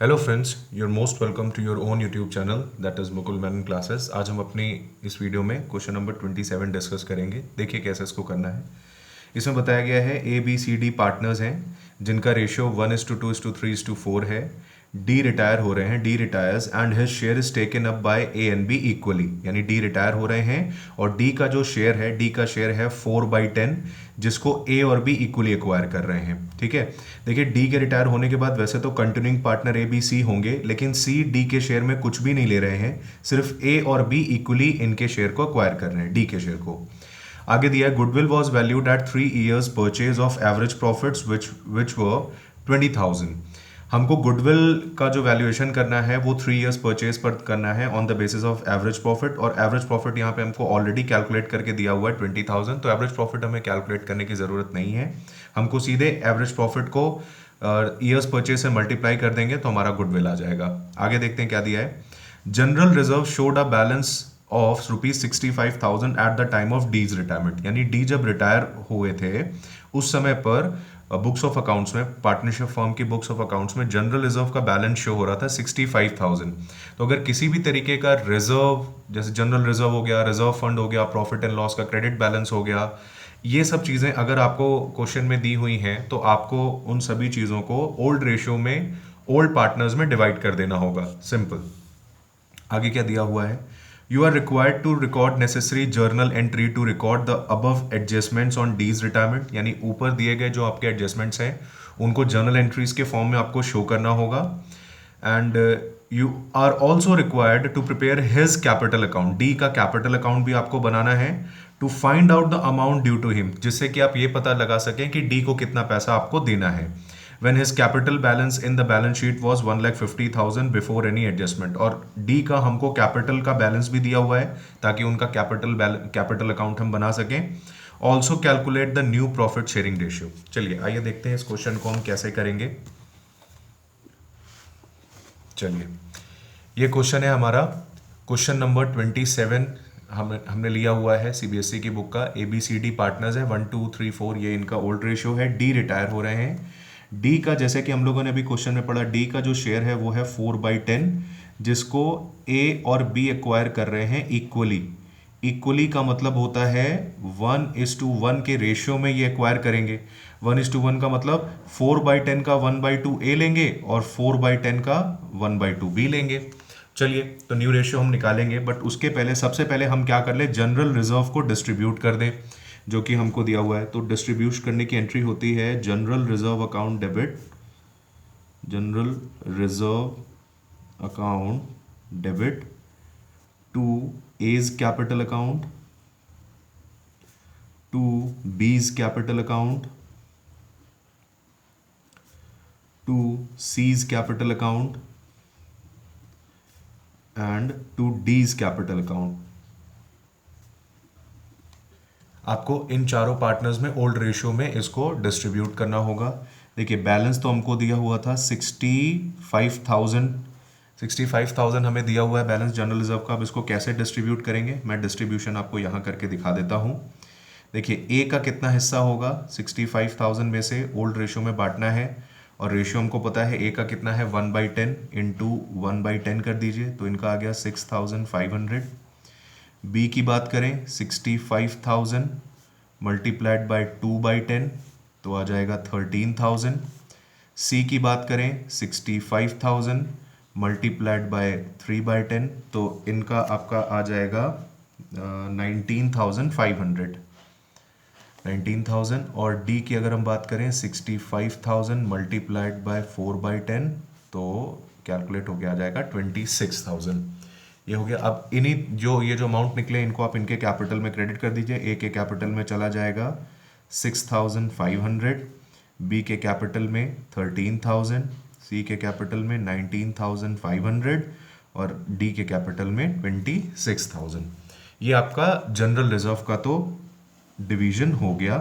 Hello friends, you're most welcome to your own YouTube channel that is Mukul Menon classes. आज हम अपनी इस video में क्वेश्चन नंबर 27 डिस्कस करेंगे। देखिए कैसे इसको करना है। इसमें बताया गया है ABCD पार्टनर्स हैं जिनका रेशियो 1:2:3:4 है। डी रिटायर हो रहे हैं, D retires and his share is taken up by A and be equally, यानी डी रिटायर हो रहे हैं और डी का जो शेयर है, डी का शेयर है 4/10 जिसको ए और बी इक्वली एक्वायर कर रहे हैं। ठीक है, देखिए डी के रिटायर होने के बाद वैसे तो continuing partner A B C होंगे, लेकिन सी डी के शेयर में कुछ भी नहीं ले रहे हैं, सिर्फ ए और बी इक्वली इनके शेयर को एक्वायर कर रहे हैं, डी के शेयर को। आगे दिया है goodwill was valued at 3 years purchase of average profits which were 20,000। हमको गुडविल का जो वैल्यूएशन करना है वो 3 years परचेज पर करना है on the basis of average profit, और एवरेज प्रॉफिट यहाँ पे हमको ऑलरेडी कैलकुलेट करके दिया हुआ है 20,000, तो एवरेज प्रॉफिट हमें कैलकुलेट करने की ज़रूरत नहीं है। हमको सीधे एवरेज प्रॉफिट को ईयर्स परचेज से मल्टीप्लाई कर देंगे तो हमारा गुडविल आ जाएगा। आगे देखते हैं क्या दिया है। General reserve showed a balance of ₹65,000 at the time of D's retirement, यानी डी जब रिटायर हुए थे उस समय पर बुक्स ऑफ अकाउंट्स में, पार्टनरशिप फर्म की बुक्स ऑफ अकाउंट्स में जनरल रिजर्व का बैलेंस शो हो रहा था 65,000। तो अगर किसी भी तरीके का रिजर्व, जैसे जनरल रिजर्व हो गया, रिजर्व फंड हो गया, प्रॉफिट एंड लॉस का क्रेडिट बैलेंस हो गया, ये सब चीज़ें अगर आपको क्वेश्चन में दी हुई हैं तो आपको उन सभी चीज़ों को ओल्ड रेशियो में, ओल्ड पार्टनर्स में डिवाइड कर देना होगा। सिंपल। आगे क्या दिया हुआ है। You are required to record necessary journal entry to record the above adjustments on D's retirement, यानी ऊपर दिए गए जो आपके एडजस्टमेंट्स हैं उनको जर्नल एंट्रीज के फॉर्म में आपको शो करना होगा। And you are also required to prepare his capital account, D का कैपिटल अकाउंट भी आपको बनाना है, to find out the amount due to him, जिससे कि आप ये पता लगा सकें कि डी को कितना पैसा आपको देना है। when his capital balance in the balance sheet was 1,50,000 before any adjustment, और D का हमको कैपिटल का बैलेंस भी दिया हुआ है ताकि उनका कैपिटल अकाउंट हम बना सकें। Also calculate the new profit sharing ratio. चलिए आइए देखते हैं इस क्वेश्चन को हम कैसे करेंगे। चलिए, ये क्वेश्चन है हमारा क्वेश्चन नंबर 27। हमने लिया हुआ है CBSE की बुक का। ABCD पार्टनर्स है 1 2 3 4, ये इनका ओल्ड रेशियो है। डी रिटायर हो रहे हैं। डी का, जैसे कि हम लोगों ने अभी क्वेश्चन में पढ़ा, डी का जो शेयर है वो है 4/10 जिसको ए और बी एक्वायर कर रहे हैं इक्वली। इक्वली का मतलब होता है 1:1 के रेशियो में ये एक्वायर करेंगे। 1:1 का मतलब 4/10 का 1/2 ए लेंगे और 4/10 का 1/2 बी लेंगे। चलिए, तो न्यू रेशियो हम निकालेंगे, बट उसके पहले सबसे पहले हम क्या कर ले, जनरल रिजर्व को डिस्ट्रीब्यूट कर दें जो कि हमको दिया हुआ है। तो डिस्ट्रीब्यूट करने की एंट्री होती है general reserve account debit, general reserve account debit to A's capital account, to B's capital account, to C's capital account and to D's capital account. आपको इन चारों पार्टनर्स में ओल्ड रेशियो में इसको डिस्ट्रीब्यूट करना होगा। देखिए, बैलेंस तो हमको दिया हुआ था 65,000 हमें दिया हुआ है बैलेंस जनरल रिजर्व का। अब इसको कैसे डिस्ट्रीब्यूट करेंगे, मैं डिस्ट्रीब्यूशन आपको यहाँ करके दिखा देता हूँ। देखिए, ए का कितना हिस्सा होगा, 65,000 में से ओल्ड रेशियो में बांटना है, और रेशियो हमको पता है ए का कितना है 1/10 इंटू 1/10 कर दीजिए, तो इनका आ गया 6,500। बी की बात करें 65,000 मल्टीप्लाइड बाय 2/10 तो आ जाएगा 13,000। सी की बात करें 65,000 मल्टीप्लाइड बाय 3/10 तो इनका आपका आ जाएगा 19,500। और डी की अगर हम बात करें 65,000 मल्टीप्लाइड बाय 4/10 तो कैलकुलेट होके आ जाएगा 26,000। ये हो गया। अब इन्हीं ये जो अमाउंट निकले इनको आप इनके कैपिटल में क्रेडिट कर दीजिए। ए के कैपिटल में चला जाएगा 6,500, बी के कैपिटल में 13,000, सी के कैपिटल में 19,500 और डी के कैपिटल में 26,000। ये आपका जनरल रिजर्व का तो डिवीजन हो गया।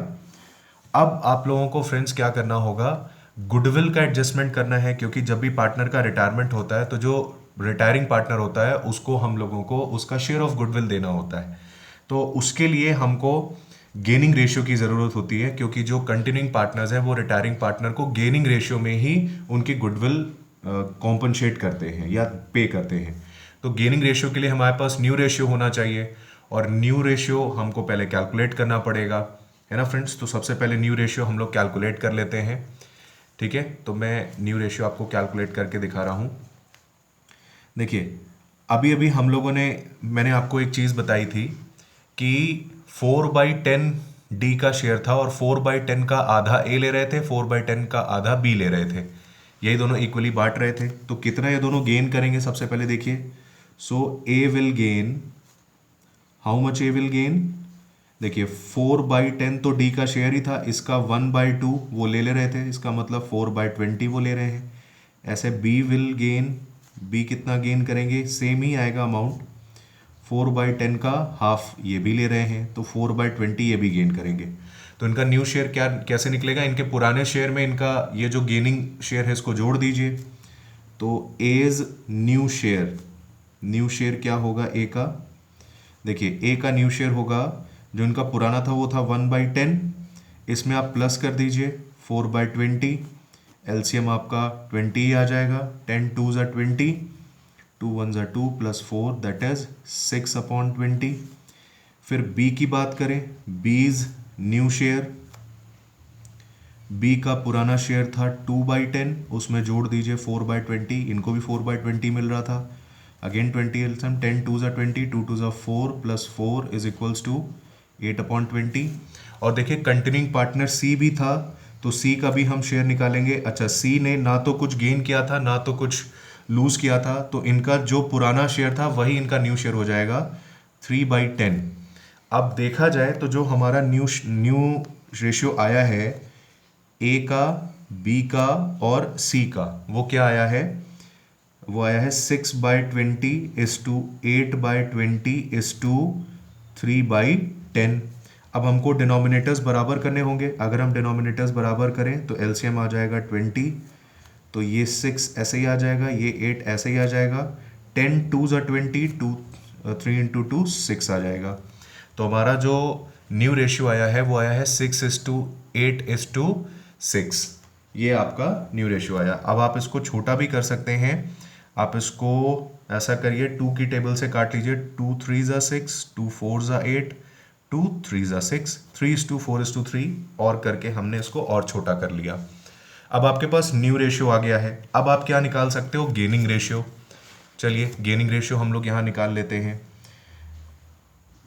अब आप लोगों को फ्रेंड्स क्या करना होगा, गुडविल का एडजस्टमेंट करना है, क्योंकि जब भी पार्टनर का रिटायरमेंट होता है तो जो रिटायरिंग पार्टनर होता है उसको हम लोगों को उसका शेयर ऑफ गुडविल देना होता है। तो उसके लिए हमको गेनिंग रेशियो की ज़रूरत होती है, क्योंकि जो कंटिन्यूइंग पार्टनर्स हैं वो रिटायरिंग पार्टनर को गेनिंग रेशियो में ही उनकी गुडविल कॉम्पनसेट करते हैं या पे करते हैं। तो गेनिंग रेशियो के लिए हमारे पास न्यू रेशियो होना चाहिए, और न्यू रेशियो हमको पहले कैलकुलेट करना पड़ेगा, है ना फ्रेंड्स। तो सबसे पहले न्यू रेशियो हम लोग कैलकुलेट कर लेते हैं, ठीक है। तो मैं न्यू रेशियो आपको कैलकुलेट करके दिखा रहा हूँ। देखिए अभी अभी हम लोगों ने, मैंने आपको एक चीज़ बताई थी कि 4/10 डी का शेयर था और 4/10 का आधा ए ले रहे थे, 4/10 का आधा बी ले रहे थे, यही दोनों इक्वली बांट रहे थे। तो कितना ये दोनों गेन करेंगे सबसे पहले देखिए। So A will gain, how much A will gain, देखिए 4/10 तो डी का शेयर ही था, इसका 1/2 वो ले रहे थे, इसका मतलब 4/20 वो ले रहे हैं। ऐसे बी विल गेन, बी कितना गेन करेंगे, सेम ही आएगा अमाउंट, 4/10 का हाफ ये भी ले रहे हैं, तो 4/20 ये भी गेन करेंगे। तो इनका न्यू शेयर क्या कैसे निकलेगा, इनके पुराने शेयर में इनका ये जो गेनिंग शेयर है इसको जोड़ दीजिए। तो A's new share, new share क्या होगा ए का, देखिए ए का न्यू शेयर होगा, जो इनका पुराना था वो था 1/10, इसमें आप प्लस कर दीजिए 4/20, एलसीएम आपका 20 ही आ जाएगा, 10 2 ज़ा 20, 2 1 ज़ा 2 प्लस 4 दैट इज 6/20। फिर बी की बात करें, बीज न्यू शेयर, बी का पुराना शेयर था 2/10, उसमें जोड़ दीजिए 4/20, इनको भी 4/20 मिल रहा था, अगेन 20 एल्सियम, 10 2 ज़ा 20, 2 2 ज़ा 4 प्लस 4 इज इक्वल्स टू 8/20। और देखिए कंटिन्यूइंग पार्टनर सी भी था, तो सी का भी हम शेयर निकालेंगे। अच्छा, सी ने ना तो कुछ गेन किया था ना तो कुछ लूज किया था, तो इनका जो पुराना शेयर था वही इनका न्यू शेयर हो जाएगा 3/10। अब देखा जाए तो जो हमारा न्यू रेशियो आया है ए का, बी का और सी का, वो क्या आया है, वो आया है 6/20 इज टू 8/20 इज टू 3/10। अब हमको डिनोमिनेटर्स बराबर करने होंगे, अगर हम डिनोमिनेटर्स बराबर करें तो एलसीएम आ जाएगा 20, तो ये 6 ऐसे ही आ जाएगा, ये 8 ऐसे ही आ जाएगा, 10 2 ज़ा 20, 3 इंटू 2 6 आ जाएगा। तो हमारा जो न्यू रेशियो आया है वो आया है 6:8:6, ये आपका न्यू रेशियो आया। अब आप इसको छोटा भी कर सकते हैं, आप इसको ऐसा करिए, 2 की टेबल से काट लीजिए, 2 3 ज़ा 6, 2 4 ज़ा 8, 2 3 ज़ा 6, 3:4:3 और करके हमने इसको और छोटा कर लिया। अब आपके पास न्यू रेशियो आ गया है। अब आप क्या निकाल सकते हो, गेनिंग रेशियो। चलिए गेनिंग रेशियो हम लोग यहाँ निकाल लेते हैं।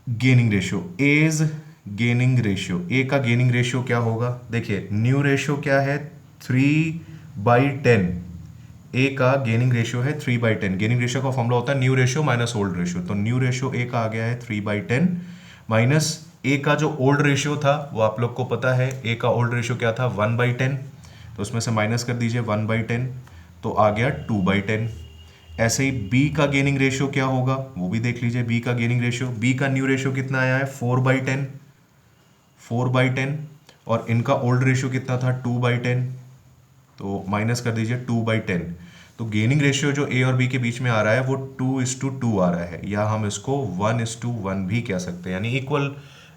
Gaining ratio, as gaining ratio, A का गेनिंग रेशियो क्या होगा, देखिए न्यू रेशियो क्या है 3/10, ए का गेनिंग रेशियो है 3/10। गेनिंग रेशियो का फॉर्मूला होता है new ratio minus old ratio, तो न्यू रेशियो ए का आ गया है 3/10 माइनस ए का जो ओल्ड रेशियो था वो आप लोग को पता है, ए का ओल्ड रेशियो क्या था 1/10, तो उसमें से माइनस कर दीजिए 1/10, तो आ गया 2/10। ऐसे ही बी का गेनिंग रेशियो क्या होगा वो भी देख लीजिए, बी का गेनिंग रेशियो, बी का न्यू रेशियो कितना आया है 4/10, और इनका ओल्ड रेशियो कितना था 2/10, तो माइनस कर दीजिए 2/10। तो गेनिंग रेशियो जो ए और बी के बीच में आ रहा है वो 2:2 आ रहा है, या हम इसको 1:1 भी कह सकते हैं, यानी इक्वल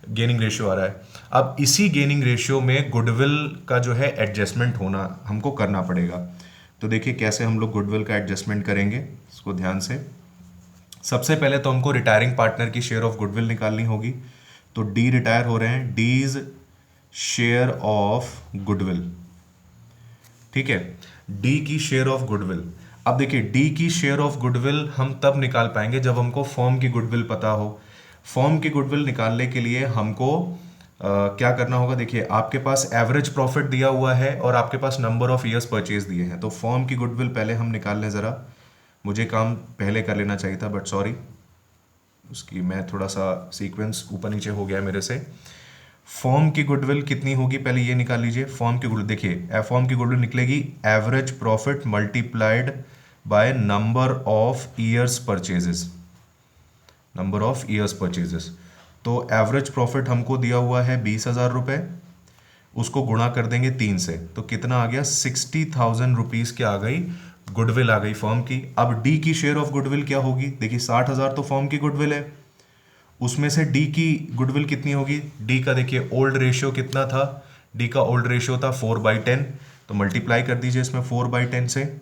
गेनिंग रेशियो आ रहा है। अब इसी गेनिंग रेशियो में गुडविल का जो है एडजस्टमेंट होना हमको करना पड़ेगा। तो देखिए कैसे हम लोग गुडविल का एडजस्टमेंट करेंगे, इसको ध्यान से। सबसे पहले तो हमको रिटायरिंग पार्टनर की शेयर ऑफ गुडविल निकालनी होगी, तो डी रिटायर हो रहे हैं, D is share of goodwill, ठीक है, डी की शेयर ऑफ गुडविल। अब देखिए डी की शेयर ऑफ गुडविल हम तब निकाल पाएंगे जब हमको फर्म की गुडविल पता हो। फर्म की गुडविल निकालने के लिए हमको क्या करना होगा, देखिए आपके पास एवरेज प्रॉफिट दिया हुआ है और आपके पास नंबर ऑफ ईयर्स परचेज दिए हैं, तो फर्म की गुडविल पहले हम निकाल लें ज़रा। मुझे काम पहले कर लेना चाहिए था बट सॉरी, उसकी मैं थोड़ा सा सीक्वेंस ऊपर नीचे हो गया मेरे से। फर्म की गुडविल कितनी होगी पहले ये निकाल लीजिए। फर्म की गुडविल देखिए, फर्म की गुडविल निकलेगी average profit multiplied by number of years purchases, number of years purchases. तो एवरेज प्रॉफिट हमको दिया हुआ है 20,000 रुपये, उसको गुणा कर देंगे 3 से, तो कितना आ गया 60,000 रुपीज़ क्या आ गई, गुडविल आ गई फर्म की। अब डी की शेयर ऑफ गुडविल क्या होगी, देखिए 60,000 तो फर्म की गुडविल है, उसमें से डी की गुडविल कितनी होगी, डी का देखिए ओल्ड रेशियो कितना था, डी का ओल्ड रेशियो था 4/10, तो मल्टीप्लाई कर दीजिए इसमें 4/10 से,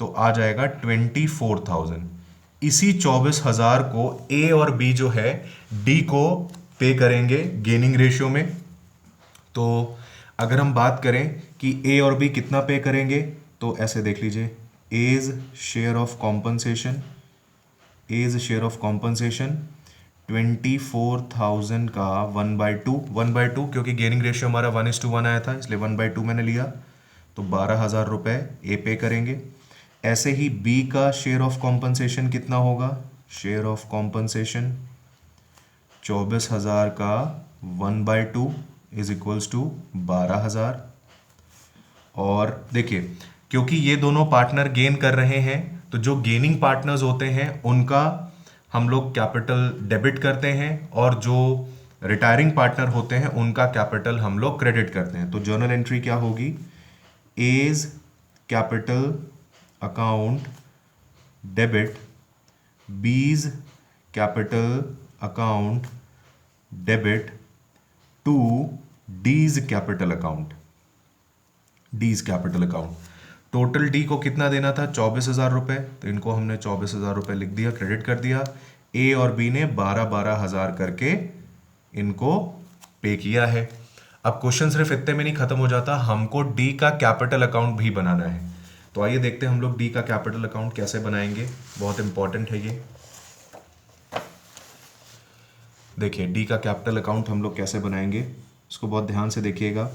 तो आ जाएगा 24,000। इसी 24,000 को ए और बी जो है डी को पे करेंगे गेनिंग रेशियो में। तो अगर हम बात करें कि ए और बी कितना पे करेंगे, तो ऐसे देख लीजिए, A's share of compensation, A's share of compensation 24,000 का 1/2 क्योंकि गेनिंग रेशियो हमारा 1:1 आया था, इसलिए 1/2 मैंने लिया, तो 12,000 रुपये ए पे करेंगे। ऐसे ही बी का शेयर ऑफ कॉम्पनसेशन कितना होगा, शेयर ऑफ कॉम्पनसेशन 24,000 का 1/2 इज इक्वल्स टू 12,000। और देखिए, क्योंकि ये दोनों पार्टनर गेन कर रहे हैं, तो जो गेनिंग पार्टनर्स होते हैं उनका हम लोग कैपिटल डेबिट करते हैं, और जो रिटायरिंग पार्टनर होते हैं उनका कैपिटल हम लोग क्रेडिट करते हैं। तो जर्नल एंट्री क्या होगी, A's capital account debit, B's capital account debit to D's capital account, D's capital account. Total D को कितना देना था, 24,000 रुपये, तो इनको हमने 24,000 रुपये लिख दिया, क्रेडिट कर दिया। ए और बी ने 12,000 करके इनको पे किया है। अब क्वेश्चन सिर्फ इतने में नहीं खत्म हो जाता, हमको डी का कैपिटल अकाउंट भी बनाना है। तो आइए देखते हैं हम लोग डी का कैपिटल अकाउंट कैसे बनाएंगे, बहुत इंपॉर्टेंट है ये। देखिए डी का कैपिटल अकाउंट हम लोग कैसे बनाएंगे, इसको बहुत ध्यान से देखिएगा।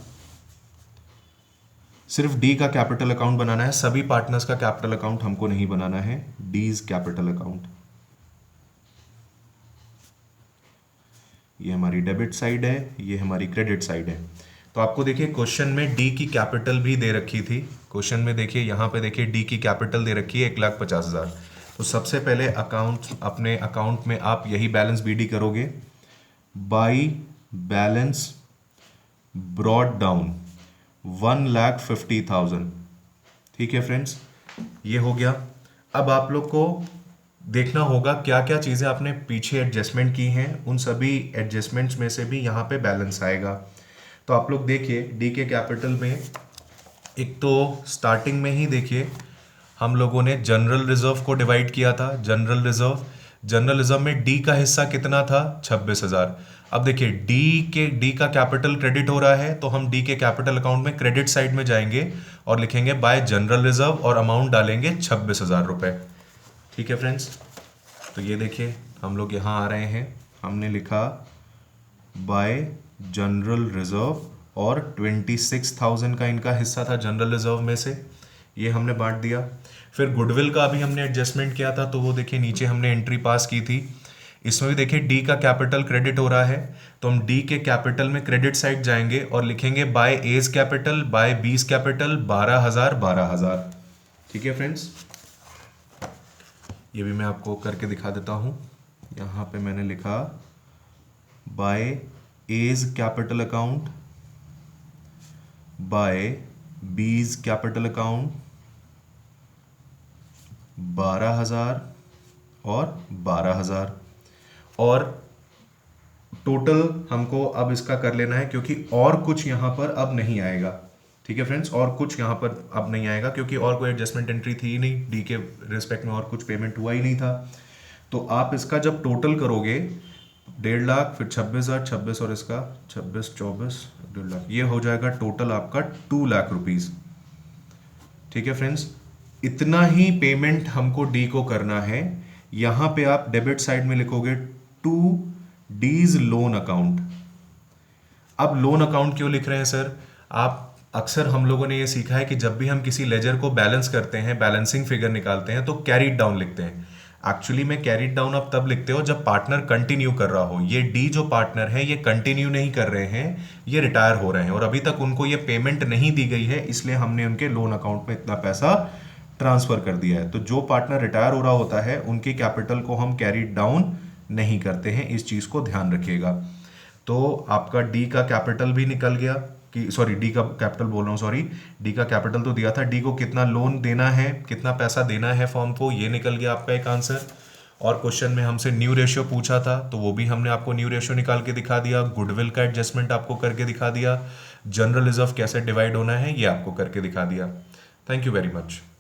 सिर्फ डी का कैपिटल अकाउंट बनाना है, सभी पार्टनर्स का कैपिटल अकाउंट हमको नहीं बनाना है। डीज कैपिटल अकाउंट, ये हमारी डेबिट साइड है, ये हमारी क्रेडिट साइड है। तो आपको देखिए क्वेश्चन में डी की कैपिटल भी दे रखी थी। क्वेश्चन में देखिए, यहाँ पे देखिए डी की कैपिटल दे रखी है 1,50,000। तो सबसे पहले अकाउंट, अपने अकाउंट में आप यही बैलेंस बीडी करोगे, बाई बैलेंस ब्रॉड डाउन 1,50,000। ठीक है फ्रेंड्स, ये हो गया। अब आप लोग को देखना होगा क्या क्या चीज़ें आपने पीछे एडजस्टमेंट की हैं, उन सभी एडजस्टमेंट्स में से भी यहाँ पे बैलेंस आएगा। तो आप लोग देखिए डी के कैपिटल में, एक तो स्टार्टिंग में ही देखिए हम लोगों ने जनरल रिजर्व को डिवाइड किया था। जनरल रिजर्व में डी का हिस्सा कितना था, 26,000। अब देखिए डी का कैपिटल क्रेडिट हो रहा है, तो हम डी के कैपिटल अकाउंट में क्रेडिट साइड में जाएंगे और लिखेंगे बाय जनरल रिजर्व और अमाउंट डालेंगे 26,000 रुपये। ठीक है फ्रेंड्स, तो ये देखिए हम लोग यहाँ आ रहे हैं, हमने लिखा बाय जनरल रिजर्व और 26,000 का इनका हिस्सा था जनरल रिजर्व में से, ये हमने बांट दिया। फिर गुडविल का भी हमने एडजस्टमेंट किया था, तो वो देखिए नीचे हमने एंट्री पास की थी। इसमें भी देखिए डी का कैपिटल क्रेडिट हो रहा है, तो हम डी के कैपिटल में क्रेडिट साइड जाएंगे और लिखेंगे by A's capital by B's capital 12,000। ठीक है फ्रेंड्स, ये भी मैं आपको करके दिखा देता हूँ। यहाँ पे मैंने लिखा by A's capital account by B's capital account 12,000 और 12,000, और टोटल हमको अब इसका कर लेना है, क्योंकि और कुछ यहाँ पर अब नहीं आएगा। ठीक है फ्रेंड्स, और कुछ यहाँ पर अब नहीं आएगा क्योंकि और कोई एडजस्टमेंट एंट्री थी ही नहीं, डी के रिस्पेक्ट में और कुछ पेमेंट हुआ ही नहीं था। तो आप इसका जब टोटल करोगे 1.5 लाख, फिर 26,000, 26 और इसका 26, 24, 1.5 लाख, ये हो जाएगा टोटल आपका 2 लाख रुपीज़। ठीक है फ्रेंड्स, इतना ही पेमेंट हमको डी को करना है। यहाँ पे आप डेबिट साइड में लिखोगे टू डीज लोन अकाउंट। अब लोन अकाउंट क्यों लिख रहे हैं सर, आप अक्सर हम लोगों ने ये सीखा है कि जब भी हम किसी लेजर को बैलेंस करते हैं, बैलेंसिंग फिगर निकालते हैं, तो कैरीड डाउन लिखते हैं। एक्चुअली में कैरीड डाउन आप तब लिखते हो जब पार्टनर कंटिन्यू कर रहा हो। ये डी जो पार्टनर है ये कंटिन्यू नहीं कर रहे हैं, ये रिटायर हो रहे हैं और अभी तक उनको ये पेमेंट नहीं दी गई है, इसलिए हमने उनके लोन अकाउंट में इतना पैसा ट्रांसफर कर दिया है। तो जो पार्टनर रिटायर हो रहा होता है उनके कैपिटल को हम कैरीड डाउन नहीं करते हैं, इस चीज़ को ध्यान रखिएगा। तो आपका डी का कैपिटल भी निकल गया, कि सॉरी डी का कैपिटल बोल रहा हूँ, सॉरी डी का कैपिटल तो दिया था, डी को कितना लोन देना है, कितना पैसा देना है फॉर्म को, ये निकल गया आपका एक आंसर। और क्वेश्चन में हमसे न्यू रेशियो पूछा था, तो वो भी हमने आपको न्यू रेशियो निकाल के दिखा दिया। गुडविल का एडजस्टमेंट आपको करके दिखा दिया। जनरल रिजर्व कैसे डिवाइड होना है ये आपको करके दिखा दिया। Thank you very much.